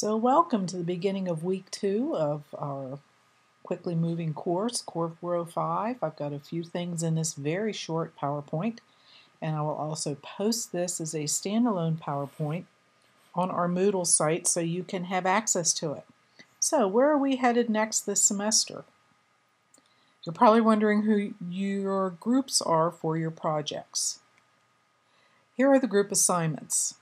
So welcome to the beginning of week 2 of our quickly moving course, Cor405. I've got a few things in this very short PowerPoint, and I will also post this as a standalone PowerPoint on our Moodle site so you can have access to it. So where are we headed next this semester? You're probably wondering who your groups are for your projects. Here are the group assignments,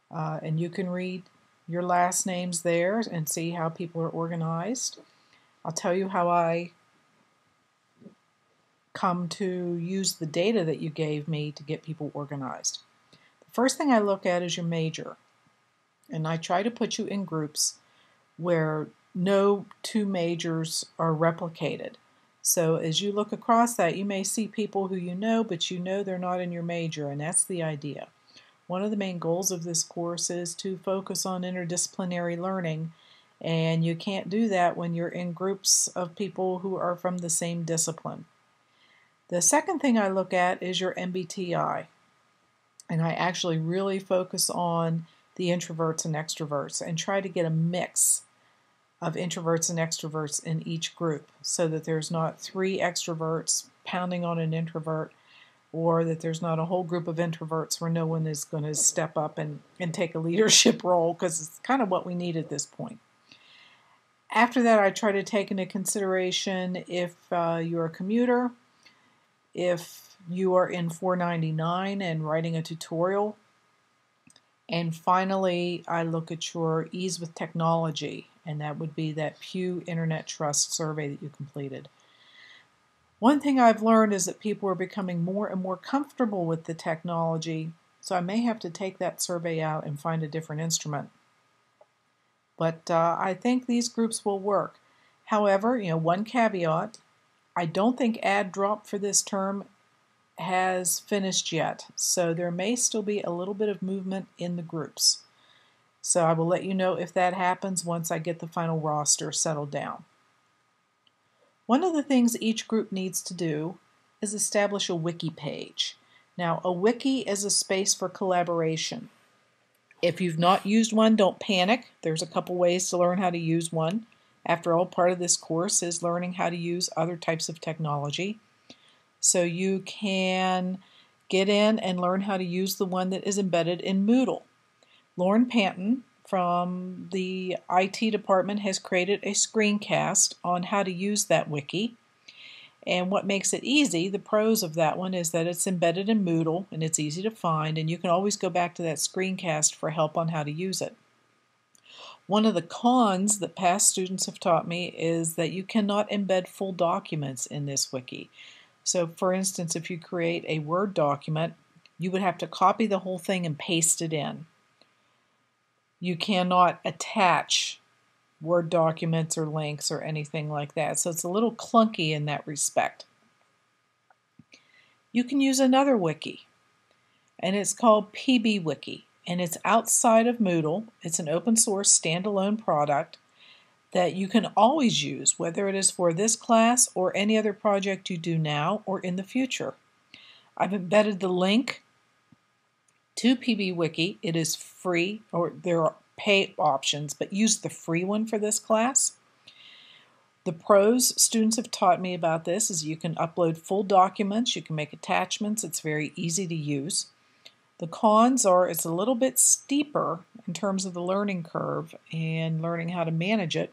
and you can read your last names there and see how people are organized. I'll tell you how I come to use the data that you gave me to get people organized. The first thing I look at is your major, and I try to put you in groups where no two majors are replicated. So as you look across that, you may see people who you know, but you know they're not in your major, and that's the idea. One of the main goals of this course is to focus on interdisciplinary learning, and you can't do that when you're in groups of people who are from the same discipline. The second thing I look at is your MBTI, and I actually really focus on the introverts and extroverts and try to get a mix of introverts and extroverts in each group so that there's not 3 extroverts pounding on an introvert, or that there's not a whole group of introverts where no one is going to step up and take a leadership role, because it's kind of what we need at this point. After that, I try to take into consideration if you're a commuter, if you are in 499 and writing a tutorial, and finally, I look at your ease with technology, and that would be that Pew Internet Trust survey that you completed. One thing I've learned is that people are becoming more and more comfortable with the technology, so I may have to take that survey out and find a different instrument. But I think these groups will work. However, one caveat, I don't think add drop for this term has finished yet, so there may still be a little bit of movement in the groups. So I will let you know if that happens once I get the final roster settled down. One of the things each group needs to do is establish a wiki page. Now, a wiki is a space for collaboration. If you've not used one, don't panic. There's a couple ways to learn how to use one. After all, part of this course is learning how to use other types of technology. So you can get in and learn how to use the one that is embedded in Moodle. Lauren Panton from the IT department has created a screencast on how to use that wiki. And what makes it easy, the pros of that one, is that it's embedded in Moodle and it's easy to find, and you can always go back to that screencast for help on how to use it. One of the cons that past students have taught me is that you cannot embed full documents in this wiki. So for instance, if you create a Word document, you would have to copy the whole thing and paste it in. You cannot attach Word documents or links or anything like that, so it's a little clunky in that respect. You can use another wiki, and it's called PBWiki, and it's outside of Moodle. It's an open source standalone product that you can always use, whether it is for this class or any other project you do now or in the future. I've embedded the link to PBWiki. It is free, or there are pay options, but use the free one for this class. The pros students have taught me about this is you can upload full documents, you can make attachments, it's very easy to use. The cons are it's a little bit steeper in terms of the learning curve and learning how to manage it,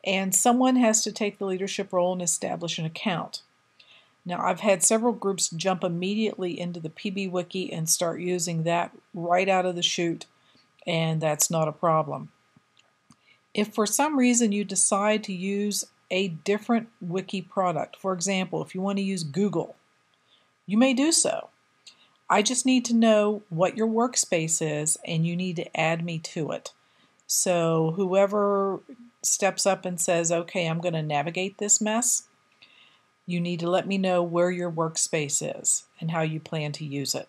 and someone has to take the leadership role and establish an account. Now, I've had several groups jump immediately into the PBWiki and start using that right out of the chute, and that's not a problem. If for some reason you decide to use a different wiki product, for example, if you want to use Google, you may do so. I just need to know what your workspace is, and you need to add me to it. So whoever steps up and says, okay, I'm going to navigate this mess, you need to let me know where your workspace is and how you plan to use it.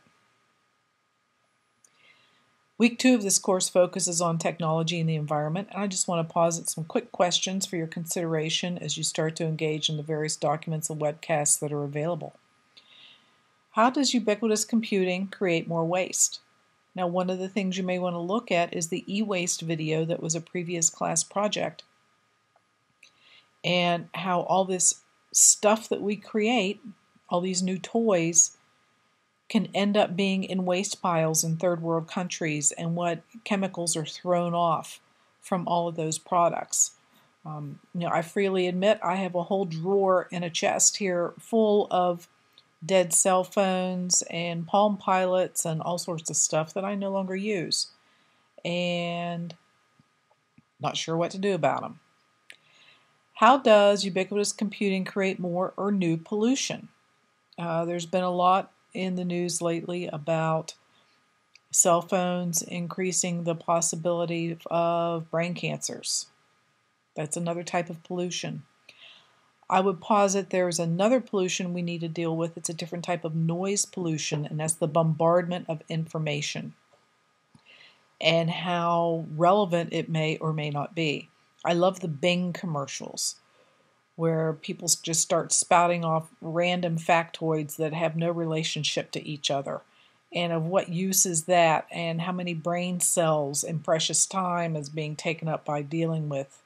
Week 2 of this course focuses on technology and the environment, and I just want to posit some quick questions for your consideration as you start to engage in the various documents and webcasts that are available. How does ubiquitous computing create more waste? Now, one of the things you may want to look at is the e-waste video that was a previous class project, and how all this stuff that we create, all these new toys, can end up being in waste piles in third world countries, and what chemicals are thrown off from all of those products. I freely admit I have a whole drawer in a chest here full of dead cell phones and Palm Pilots and all sorts of stuff that I no longer use, and not sure what to do about them. How does ubiquitous computing create more or new pollution? There's been a lot in the news lately about cell phones increasing the possibility of brain cancers. That's another type of pollution. I would posit there's another pollution we need to deal with. It's a different type of noise pollution, and that's the bombardment of information and how relevant it may or may not be. I love the Bing commercials where people just start spouting off random factoids that have no relationship to each other, and of what use is that, and how many brain cells and precious time is being taken up by dealing with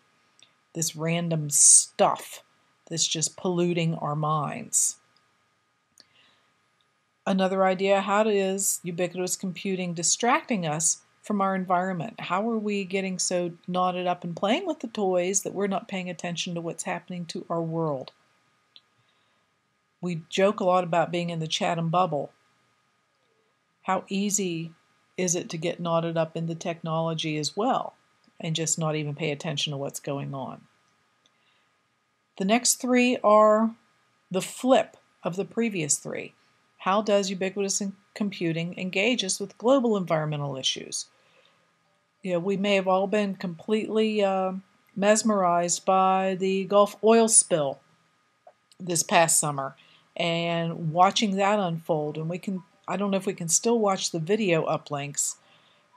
this random stuff that's just polluting our minds. Another idea, how is ubiquitous computing distracting us from our environment? How are we getting so knotted up and playing with the toys that we're not paying attention to what's happening to our world? We joke a lot about being in the Chatham bubble. How easy is it to get knotted up in the technology as well and just not even pay attention to what's going on? The next three are the flip of the previous three. How does ubiquitous computing engage us with global environmental issues? We may have all been completely mesmerized by the Gulf oil spill this past summer and watching that unfold. And I don't know if we can still watch the video uplinks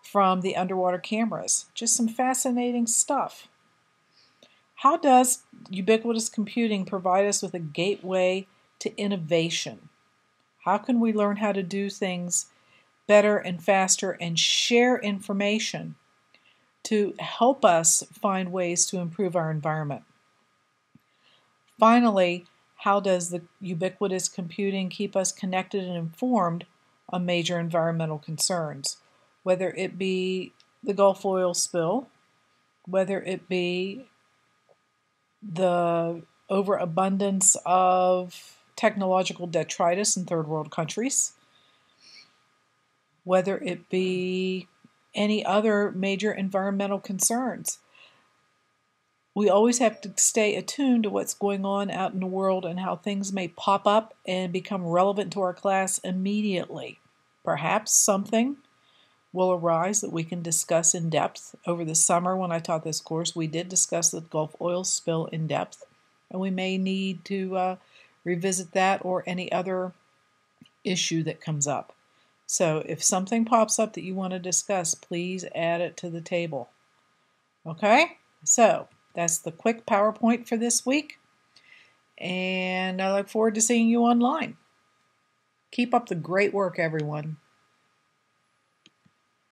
from the underwater cameras. Just some fascinating stuff. How does ubiquitous computing provide us with a gateway to innovation? How can we learn how to do things better and faster and share information to help us find ways to improve our environment? Finally, how does the ubiquitous computing keep us connected and informed on major environmental concerns, whether it be the Gulf oil spill, whether it be the overabundance of technological detritus in third world countries, whether it be any other major environmental concerns. We always have to stay attuned to what's going on out in the world and how things may pop up and become relevant to our class immediately. Perhaps something will arise that we can discuss in depth. Over the summer when I taught this course, we did discuss the Gulf oil spill in depth, and we may need to revisit that or any other issue that comes up. So if something pops up that you want to discuss, please add it to the table. Okay? So that's the quick PowerPoint for this week, and I look forward to seeing you online. Keep up the great work, everyone.